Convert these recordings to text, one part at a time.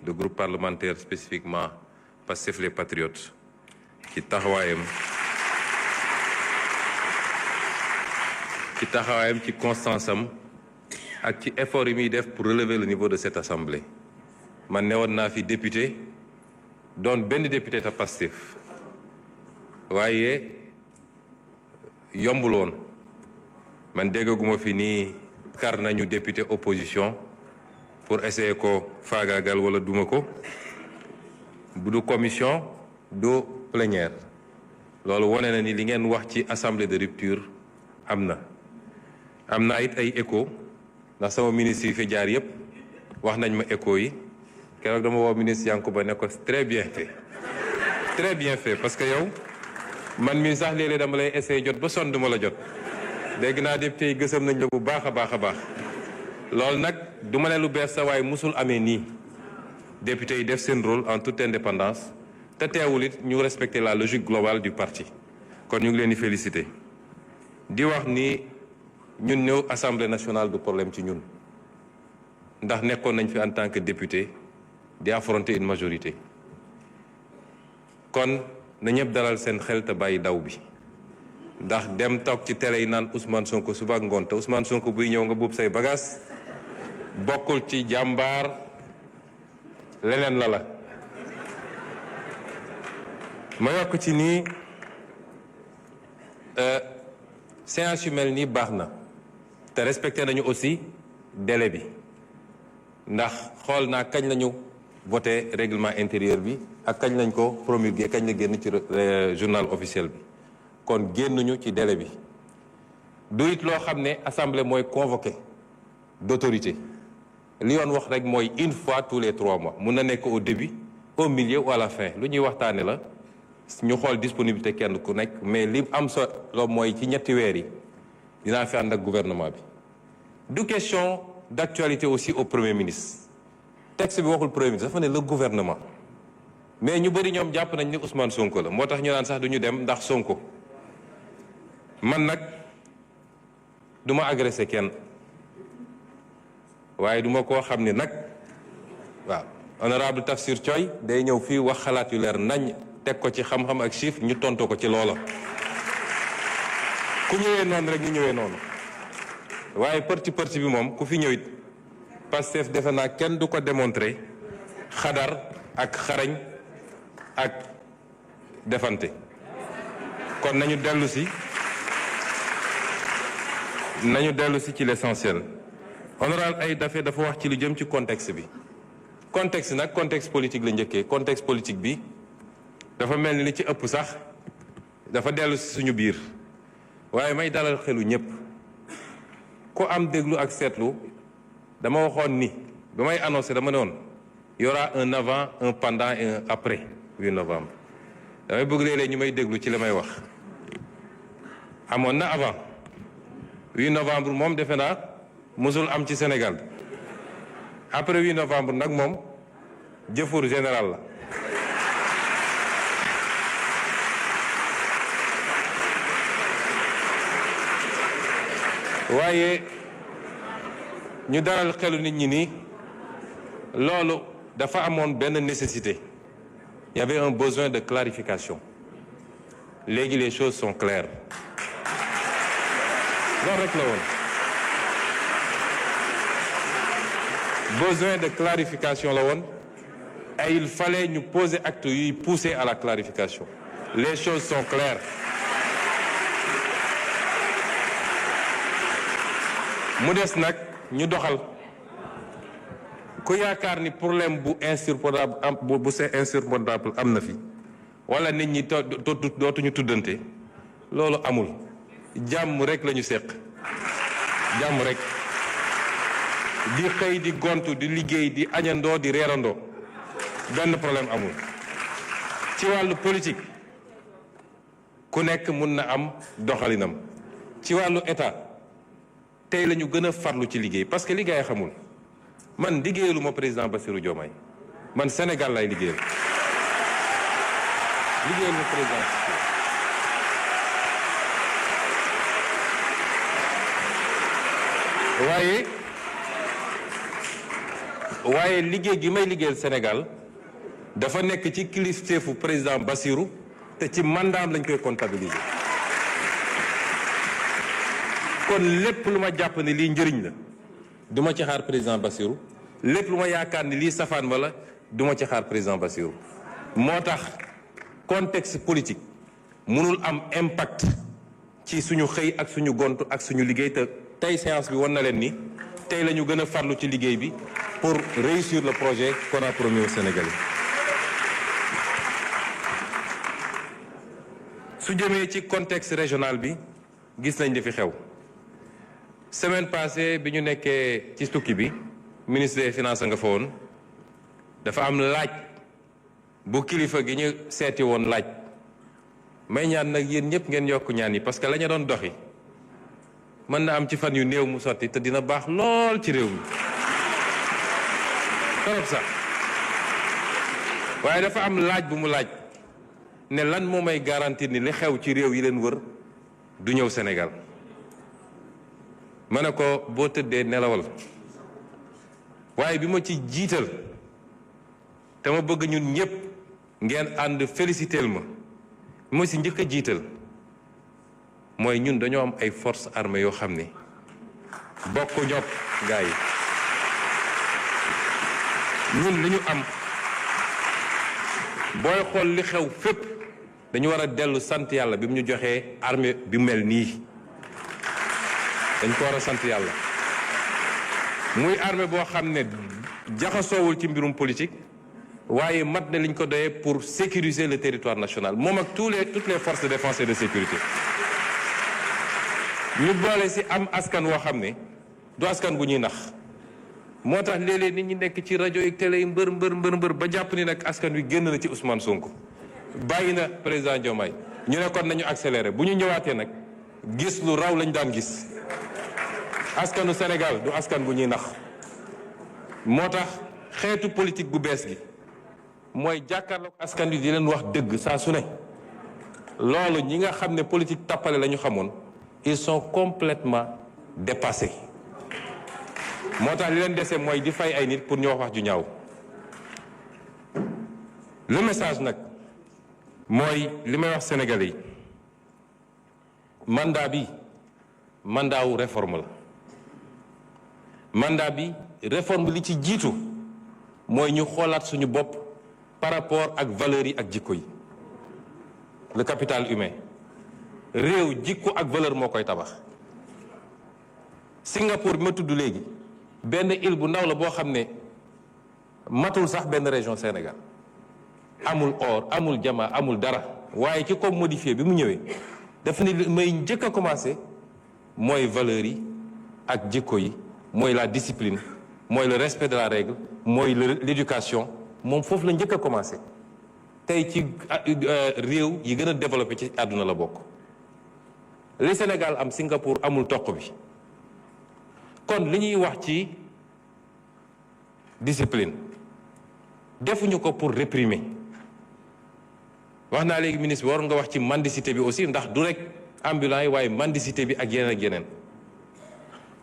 le groupe parlementaire spécifiquement Pastef les Patriotes ci taxawaayam ci constance am ak ci effort yi muy def pour relever le niveau de cette assemblée. man newoon naa fi député doon benn député ta Pastef waaye yombul woon man déggaguma fi nii kar nañu député opposition pour essayer ko faagaagal wala duma ko bu du commission du plénière loolu wone na ni li ngeen wax ci assemblée de rupture am na it ay écho ndax sama ministre yi fi jaar yépp wax nañ ma écho yi keroog dama woo ministre Yankuba ne ko très bien fait parce que yow man mii sax léeg-léeg dama lay essayer jot ba sonn duma la jot dégg naa député yi gësam nañ la bu baax a baax loolu nag du ma ne lu bees sa waaye musul amee nii député yi def seen rôle en toute indépendance te teewul it ñu respecter la logique globale du parti kon ñu ngi leen di féliciter di wax ni ñun ñëw assemblée nationale du problème ci ñun ndax nekkoon nañ fi en tant que député di affronter une majorité kon na ñëpp dalal seen xel te bàyyi daw bi ndax dem toog ci télé yi naan Ousmane Sonko suba ak ngoon te Ousmane Sonko buy ñëw nga buub say bagages bokkul ci jàmbaar leneen la ma yokk ci nii séance yu mel nii baax na te respecté nañu aussi délai bi ndax xool naa kañ lañu voté règlement intérieur bi ak kañ lañ ko promulgué kañ la génn ci journal officiel bi kon génnuñu ci délai bi du it loo xam ne assemblée mooy convoqué d'autorité li yoon wax rek mooy une fois tous les 3 mois mun na nekk au début au milieu ou à la fin lu ñuy waxtaane la ñu xool disponibilité kenn ku nekk mais li am solo mooy ci ñetti weer yi dinaa fi ànd ak gouvernement bi du question d'actualité aussi au premier ministre texte bi waxul premier ministre dafa ne le gouvernement mais ñu bëri ñoom jàpp nañ ni Ousmane Sonko la moo tax ñu naan sax du ñu dem ndax Sonko man nag du ma agressé kenn waaye du ma koo xam ne nag waaw honorable Tafsir Thioye day ñëw fii wax xalaat yu leer nañ teg ko ci xam-xam ak chiffre ñu tontu ko ci loola ku ñëwee noonu rek ñu ñëwee noonu waaye parti bi moom ku fi ñëwit Pastef defe naa kenn du ko démontrer xadar ak xarañ ak defante kon nañu dellu si ci l'essentiel honorable ay dafa wax ci lu jëm ci contexte bi contexte nag contexte politique la njëkkee contexte politique bi dafa mel ni li ci ëpp sax dafa dellu si suñu biir waaye may dalal xelu ñëpp ku am déglu ak seetlu dama waxoon ni ba may annoncé dama ne woon y aura un avant un pendant et un après 8 novembre damay bëgg léeg-léeg ñu may déglu ci li may wax amoon na avant 8 novembre moom defe naa musul am ci Sénégal après 8 novembre nag moom jëfur général la waaye ñu dalal xelu nit ñi ni loolu dafa amoon benn nécessité il y avait un besoin de clarification léegi les choses sont claires loolu rek la woon besoin de clarification la woon et il fallait ñu poser acte yuy pousser à la clarification les choses sont claires mu des nag ñu doxal ku yaakaar ni problème bu insurmontable am na fi wala nit ñi dootuñu tuddante loolu amul jàmm rek la ñu seq jàmm rek di xëy di gontu di liggéey di añandoo di reerandoo benn problème amul ci wàllu politique ku nekk mun na am doxalinam ci wàllu état tey la ñu gën a farlu ci liggéey parce que liggéey xamul man liggéeyalu ma président Bassirou Diomaye man Sénégal lay liggéeyal ma président waaye liggéey gi may liggéeyal Sénégal dafa nekk ci kilifteefu président Bassirou te ci mandaam lañ koy comptabiliser. kon lépp lu ma jàpp ne lii njëriñ la du ma ci xaar président Bassirou lépp lu ma yaakaar ni lii safaan wala du ma ci xaar président Bassirou. moo tax contexte politique mënul am impact ci suñu xëy ak suñu gont ak suñu liggéey te tey séance bi wan na leen ni tey la ñu gën a farlu ci liggéey bi pour réussir le projet qu'on a promis aux Sénégalais. su jëmee ci contexte régional bi gis nañ li fi xew semaine passée bi ñu nekkee ci tukki bi ministre des finances nga fa woon dafa am laaj bu kilifa gi ñu seeti woon laaj may ñaan nag yéen ñëpp ngeen yokk ñaan yi parce que la ñu doon doxi mën na am ci fan yu néew mu sotti te dina baax lool ci réew mi torop sax waaye dafa am laaj bu mu laaj ne lan moo may garantir ni li xew ci réew yi leen wër du ñëw Sénégal ma ne ko boo tëddee nelawal waaye bi ma ci jiital te ma bëgg ñun ñëpp ngeen ànd féliciteel ma bi ma si njëkk a jiital mooy ñun dañoo am ay forces armées yoo xam ne bokk ñopp gars yi ñun li ñu am booy xool li xew fépp dañu war a dellu sant yàlla bi mu ñu joxee armée bi mel nii dañ ko war a sant yàlla muy armée boo xam ne jaxasoowul ci mbirum politique waaye mat na liñ ko doyee pour sécuriser le territoire national moom ak toutes les forces de défense et de sécurité ñu boole si am askan woo xam ne du askan gu ñuy nax moo tax léeg-léeg nit ñi nekk ci rajo yi télé yi mbër ba jàpp ni nag askan wi génn na ci Ousmane Sonko bàyyi na président Diomaye ñu ne kon nañu accéléré bu ñu ñëwaatee nag gis lu raw lañ daan gis askanu Sénégal du askan bu ñuy nax moo tax xeetu politique bu bees gi mooy jàkkaarloog askan wi di leen wax dëgg saa su ne loolu ñi nga xam ne politique tappale la ñu xamoon ils sont complètement dépassés moo tax li leen dese mooy di fay ay nit pour ñu wax ju ñaaw le message nag mooy li may wax Sénégalais yi mandat bi mandat wu réforme la mandat bi réforme li ci jiitu mooy ñu xoolaat suñu bopp par rapport ak valeurs yi ak jikko yi le capital humain réew jikko ak valeur moo koy tabax Singapour bi ma tudd léegi benn île bu ndaw la boo xam ne matul sax benn région Sénégal amul or amul jama amul dara waaye ki ko modifié bi mu ñëwee dafa ne may njëkk a commencé mooy valeurs yi ak jikko yi mooy la discipline mooy le respect de la règle mooy l'éducation moom foofu la njëkk a commencé tey ci réew yi gën a développé ci àdduna la bokk li Sénégal am Singapour amul toq bi kon li ñuy wax ci discipline defuñu ko pour réprimer wax naa léegi ministre bi waroon nga wax ci mendicité bi aussi ndax du rek ambulant yi waaye mendicité bi ak yeneen ak yeneen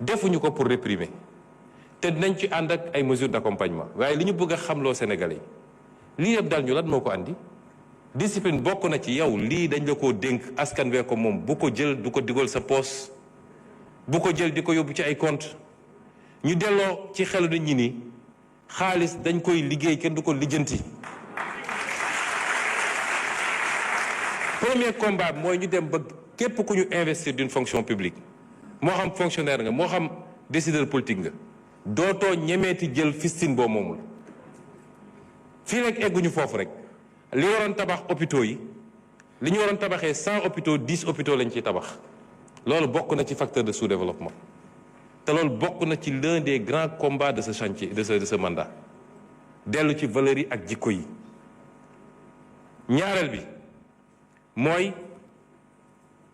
defuñu ko pour réprimer te dinañ ci ànd ak ay mesures d'accompagnement waaye li ñu bëgg a xamloo Sénégalais yi lii yëpp dal ñu lan moo ko andi discipline bokk na ci yow lii dañ la koo dénk askan wee ko moom bu ko jël du ko digal sa poos bu ko jël di ko yóbbu ci ay compte ñu delloo ci xelu nit ñi ni xaalis dañ koy liggéey kenn du ko lijjanti. Premier combat mooy ñu dem ba képp ku ñu investir d'une fonction publique moo xam fonctionnaire nga moo xam décideur politique nga dootoo ñemeeti jël fistine boo moomul fii rek egguñu foofu rek li waroon tabax hôpitaux yi li ñu waroon tabaxee 100 hôpitaux 10 hôpitaux lañ ciy tabax loolu bokk na ci facteur de sous-développement te loolu bokk na ci l'un des grands combats de ce chantier de ce mandat dellu ci valeurs yi ak jikko yi ñaareel bi mooy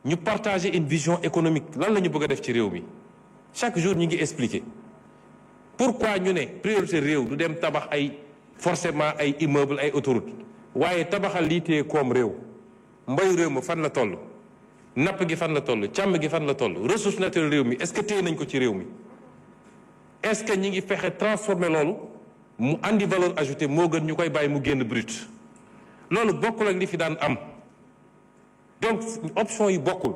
ñu partager une vision économique lan la ñu bëgg a def ci réew mi chaque jour ñu ngi expliquer pourquoi ñu ne priorité réew du dem tabax ay forcément ay immeuble ay autoroute waaye tabaxal lii téye koom réew mbayu réew ma fan la toll napp gi fan la toll càmm gi fan la toll ressource naturelle réew mi est-ce que téye nañ ko ci réew mi est-ce que ñi ngi fexe transformer loolu mu andi valeur ajoutée moo gën ñu koy bàyyi mu génn brut loolu bokkul ak li fi daan am donc option yi bokkul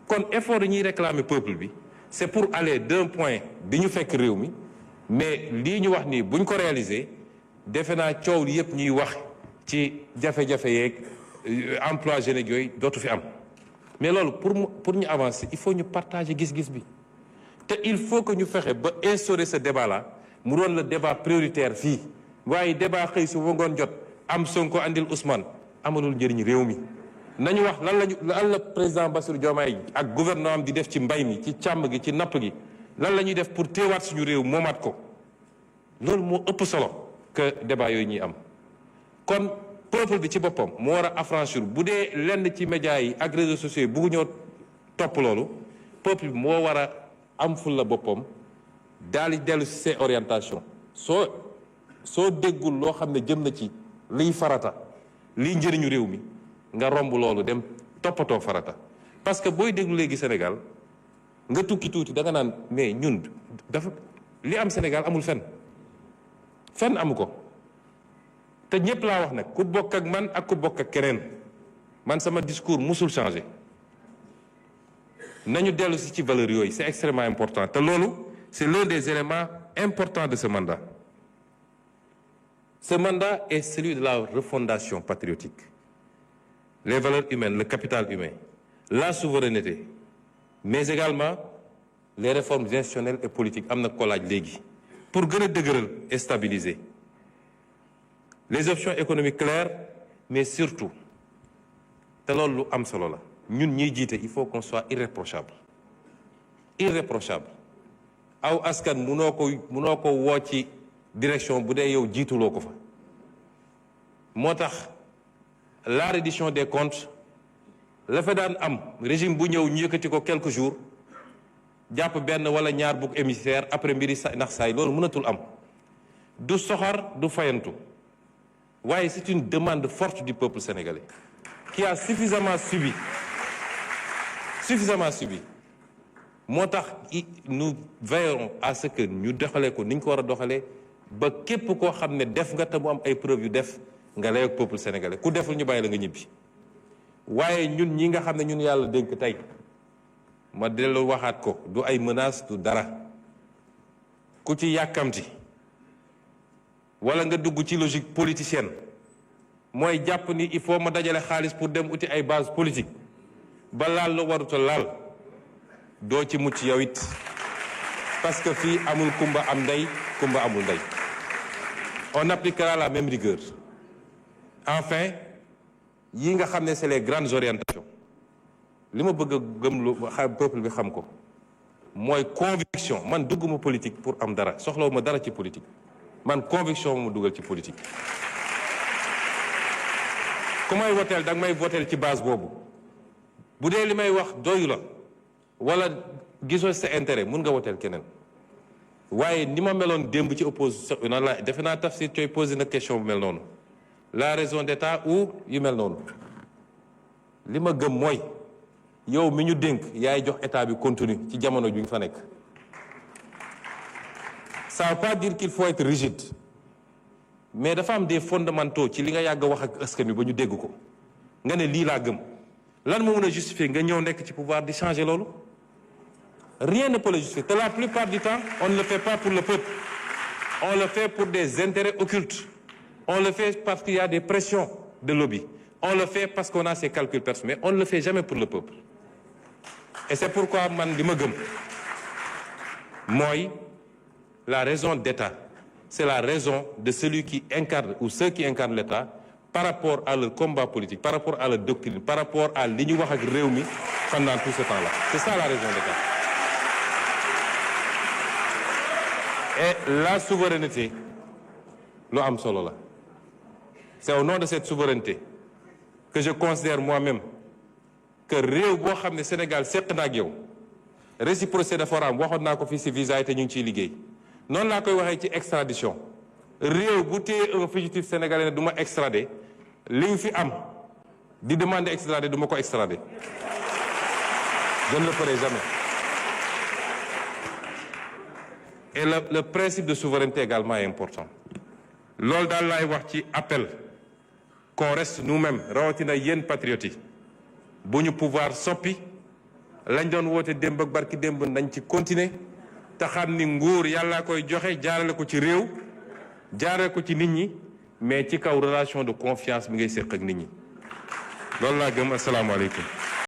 kon effort yi ñuy réclamer peuple bi c'est pour aller d'un point bi ñu fekk réew mi mais lii ñu wax nii buñ ko réaliser defe naa coow li yëpp ñuy wax ci jafe-jafe yeeg emploi jeunes yooyu dootu fi am mais loolu pour ñu avancer il faut ñu partager gis-gis bi te il faut que ñu fexe ba instaurer ce débat là mu doon le débat prioritaire fii waaye débat xëy su ba ngoon jot am Sonko andil Ousmane amalul njëriñ réew mi nañu wax lan la président Bassirou Diomaye ak gouvernement am di def ci mbay mi ci càmm gi ci napp gi lan la ñuy def pour teewaat suñu réew moomaat ko loolu moo ëpp solo que débat yooyu ñuy am kon peuple bi ci boppam moo war a affranchir bu dee lenn ci médias yi ak réseaux sociaux yi buggu ñoo topp loolu peuple bi moo war a am ful la boppam daal di dellu si ses orientations soo déggul loo xam ne jëm na ci liy farata liy njëriñu réew mi nga romb loolu dem toppatoo farata parce que booy déglu léegi Sénégal nga tukki tuuti da nga naan mais ñun dafa li am Sénégal amul fenn amu ko te ñëpp laa wax nag ku bokk ak man ak ku bokk ak keneen man sama discours musul changé nañu dellu si ci valeurs yooyu c'est extrêmement important te loolu c'est l'un des éléments importants de ce mandat. Ce mandat est celui de la refondation patriotique. Les valeurs humaines, le capital humain, la souveraineté, mais également les réformes institutionnelles et politiques am na ko laaj léegi pour gën a dëgëral et stabiliser les options économiques claires mais surtout te loolu lu am solo la ñun ñiy jiite il faut qu'on soit irréprochable aw askan munoo ko woo ci direction bu dee yow jiituloo ko fa moo tax la reddition des comptes la fa daan am régime bu ñëw ñu yëkkati ko quelques jours jàpp benn wala ñaar bouc émissaire après mbiri ndax saay loolu mënatul am du soxor du fayantu waaye c'est une demande forte du peuple sénégalais qui a suffisamment subi moo tax nous veillerons à ce que ñu doxalee ko ni ñu ko war a doxalee ba képp koo xam ne def nga te mu am ay preuves yu def nga lay ak peuple sénégalais ku deful ñu bàyyi la nga ñibbi waaye ñun ñi nga xam ne ñun yàlla dénk tey ma dellu waxaat ko du ay menaces du dara ku ci yàkkamti wala nga dugg ci logique politicienne mooy jàpp ni il faut ma dajale xaalis pour dem uti ay base politique ba laal la waruta laal doo ci mucc yow it parce que fii amul kumba am ndey kumba amul ndey on appliquera la même rigueur enfin yi nga xam ne c'est les grandes orientations li ma bëgg a gëm lu peuple bi xam ko mooy conviction man dugguma politique pour am dara soxlawuma dara ci politique man conviction mu dugal ci politique ku may woteel danga may woteel ci base boobu bu dee li may wax doyu la wala gisoo sa intérêt mun nga woteel keneen waaye ni ma meloon démb ci opposition na la defe naa Tafsir Thioye posé na question bu mel noonu la raison d'état ou yu mel noonu li ma gëm mooy yow mi ñu dénk yaay jox état bi contenu ci jamono ju ñu fa nekk ça veut pas dire qu'il faut être rigide mais dafa am des fondamentaux ci li nga yàgg a wax ak askan wi ba ñu dégg ko nga ne lii laa gëm lan moo mën a justifier nga ñëw nekk ci pouvoir di changer loolu rien ne peut le justifier te la plupart du temps on ne le fait pas pour le peuple on le fait pour des intérêts occultes on le fait parce qu'il y a des pressions de lobby on le fait parce qu'on a ses calculs personnels mais on ne le fait jamais pour le peuple et c'est pourquoi man li ma gëm mooy la raison d'État c'est la raison de celui qui incarne ou ceux qui incarnent l'État par rapport à leur combat politique par rapport à leur doctrine par rapport à li ñu wax ak réew mi pendant tout ce temps-là c'est ça la raison d'État et la souveraineté lu am solo la c'est au nom de cette souveraineté que je considère moi-même que réew boo xam ne Sénégal seq na ak yow réciprocité dafa war a am waxoon naa ko fii ci visa yi te ñu ngi ciy liggéey noonu laa koy waxee ci extradition réew bu téye un fugitif sénégalais ne du ma extrader li ñu fi am di demander extrader du ma ko extrader je ne le ferai jamais et le principe de souveraineté également est important. loolu daal laay wax ci appel qu'on reste nous-mêmes rawatina yéen patriotes yi bu ñu pouvoir soppi lañ doon woote démb ak barki démb nañ ci continuer te xam ni nguur yàllaa koy joxe jaarale ko ci réew jaarale ko ci nit ñi mais ci kaw relation de confiance bi ngay séq ak nit ñi loolu laa gëm asalaamaaleykum